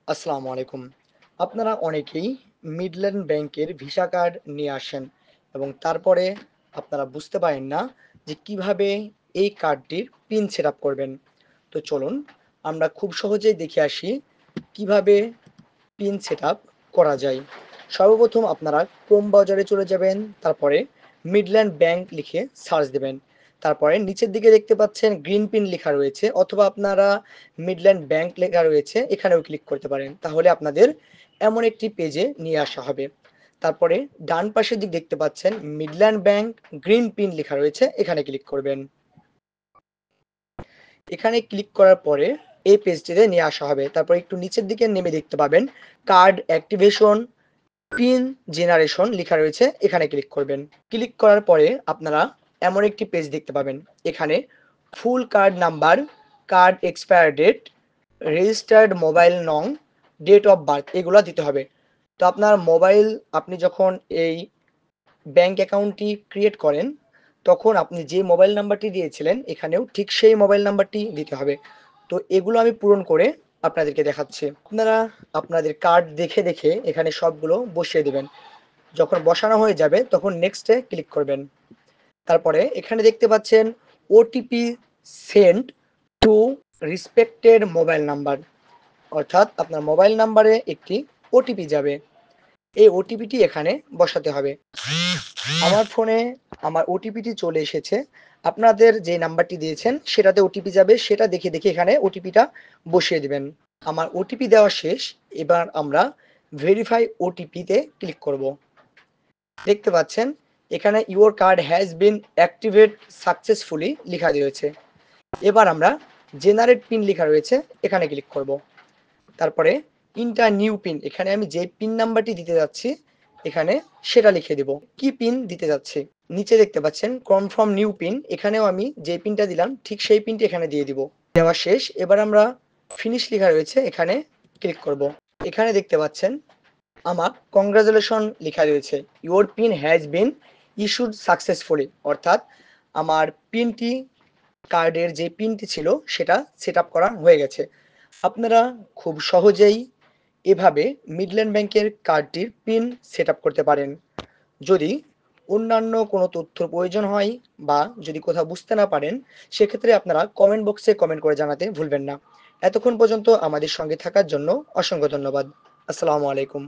আসসালামু আলাইকুম। আপনারা অনেকেই মিডল্যান্ড ব্যাংকের ভিসা কার্ড নিয়ে আসেন এবং তারপরে আপনারা বুঝতে পারেন না যে কিভাবে এই কার্ডটির পিন সেট আপ করবেন। তো চলুন আমরা খুব সহজেই দেখে আসি কিভাবে পিন সেট আপ করা যায়। সর্বপ্রথম আপনারা ক্রোম ব্রাউজারে চলে যাবেন, তারপরে মিডল্যান্ড ব্যাংক লিখে সার্চ দেবেন। তারপরে নিচের দিকে দেখতে পাচ্ছেন গ্রিন পিন লেখা রয়েছে, অথবা আপনারা মিডল্যান্ড ব্যাংক লেখা রয়েছে এখানেও ক্লিক করতে পারেন, তাহলে আপনাদের এমন একটি পেজে নিয়ে আসা হবে। তারপরে ডান পাশের দিক দেখতে পাচ্ছেন মিডল্যান্ড ব্যাংক গ্রিন পিন লেখা রয়েছে, এখানে ক্লিক করবেন। এখানে ক্লিক করার পরে এই পেজটিতে নিয়ে আসা হবে। তারপর একটু নিচের দিকে নেমে দেখতে পাবেন কার্ড অ্যাক্টিভেশন পিন জেনারেশন লেখা রয়েছে, এখানে ক্লিক করবেন। ক্লিক করার পরে আপনারা এমন একটি পেজ দেখতে পাবেন। এখানে full card number, card expire date, registered mobile নং, ডেট অফ বার্থ এগুলো দিতে হবে। তো আপনার মোবাইল, আপনি যখন এই ব্যাংক অ্যাকাউন্টটি ক্রিয়েট করেন তখন আপনি যে মোবাইল নাম্বারটি দিয়েছিলেন এখানেও ঠিক সেই মোবাইল নাম্বারটি দিতে হবে। তো এগুলো আমি পূরণ করে আপনাদেরকে দেখাচ্ছি। আপনারা আপনাদের কার্ড দেখে দেখে এখানে সবগুলো বসিয়ে দেবেন। যখন বসানো হয়ে যাবে তখন নেক্সটে ক্লিক করবেন। তারপরে এখানে দেখতে পাচ্ছেন OTP send to রিসপেক্টেড mobile number, অর্থাৎ আপনার মোবাইল নাম্বারে একটি ওটিপি যাবে। এই ওটিপিটি এখানে বসাতে হবে। আমার ফোনে আমার ওটিপিটি চলে এসেছে। আপনাদের যে নাম্বারটি দিয়েছেন সেটাতে ওটিপি যাবে, সেটা দেখে দেখে এখানে ওটিপিটা বসিয়ে দিবেন। আমার ওটিপি দেওয়া শেষ। এবার আমরা ভেরিফাই ওটিপিতে ক্লিক করব। দেখতে পাচ্ছেন এখানে your card has been activate successfully লেখা রয়েছে। এবার আমরা জেনারেট পিন লেখা রয়েছে, এখানে ক্লিক করব। তারপরে ইন্টার নিউ পিন, এখানে আমি যে পিন নাম্বারটি দিতে যাচ্ছি এখানে সেটা লিখে দেব। কি পিন দিতে যাচ্ছি নিচে দেখতে পাচ্ছেন কনফার্ম নিউ পিন, এখানেও আমি যে পিনটা দিলাম ঠিক সেই পিনটি এখানে দিয়ে দিব। দেওয়া শেষ। এবার আমরা ফিনিশ লেখা রয়েছে, এখানে ক্লিক করব। এখানে দেখতে পাচ্ছেন আমার কংগ্রাচুলেশন লেখা রয়েছে, your pin has been issued successfully, অর্থাৎ আমার পিনটি, কার্ডের যে পিনটি ছিল সেটা সেট আপ করা হয়ে গেছে। আপনারা খুব সহজেই এভাবে মিডল্যান্ড ব্যাংকের কার্ডটির পিন সেট আপ করতে পারেন। যদি অন্যান্য কোনো তথ্যর প্রয়োজন হয় বা যদি কোথাও বুঝতে না পারেন, সেক্ষেত্রে আপনারা কমেন্ট বক্সে কমেন্ট করে জানাতে ভুলবেন না। এতক্ষণ পর্যন্ত আমাদের সঙ্গে থাকার জন্য অসংখ্য ধন্যবাদ। আসসালামু আলাইকুম।